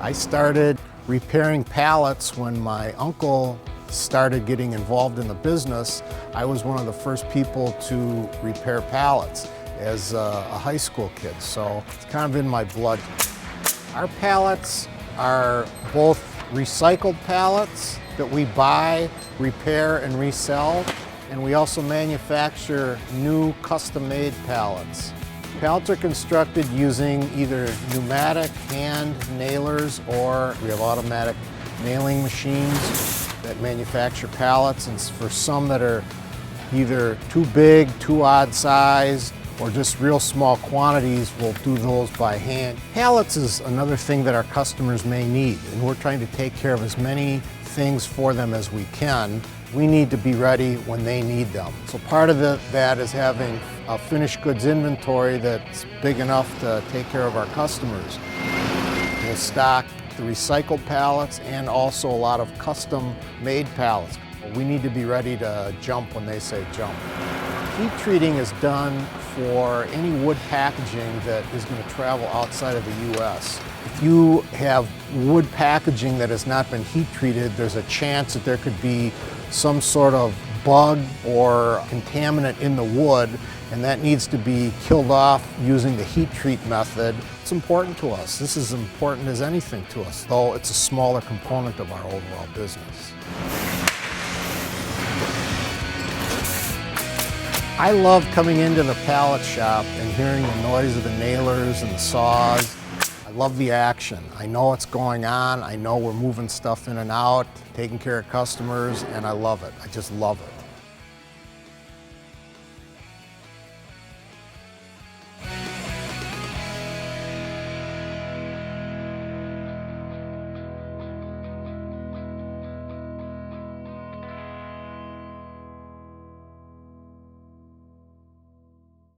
I started repairing pallets when my uncle started getting involved in the business. I was one of the first people to repair pallets as a high school kid, so it's kind of in my blood. Our pallets are both recycled pallets that we buy, repair, and resell, and we also manufacture new custom-made pallets. Pallets are constructed using either pneumatic hand nailers, or we have automatic nailing machines that manufacture pallets, and for some that are either too big, too odd sized, or just real small quantities, we'll do those by hand. Pallets is another thing that our customers may need, and we're trying to take care of as many things for them as we can. We need to be ready when they need them. So part of that is having a finished goods inventory that's big enough to take care of our customers. We'll stock the recycled pallets and also a lot of custom-made pallets. We need to be ready to jump when they say jump. Heat treating is done for any wood packaging that is going to travel outside of the U.S. If you have wood packaging that has not been heat treated, there's a chance that there could be some sort of bug or contaminant in the wood, and that needs to be killed off using the heat treat method. It's important to us. This is as important as anything to us, though it's a smaller component of our overall business. I love coming into the pallet shop and hearing the noise of the nailers and the saws. I love the action. I know what's going on. I know we're moving stuff in and out, taking care of customers, and I love it. I just love it.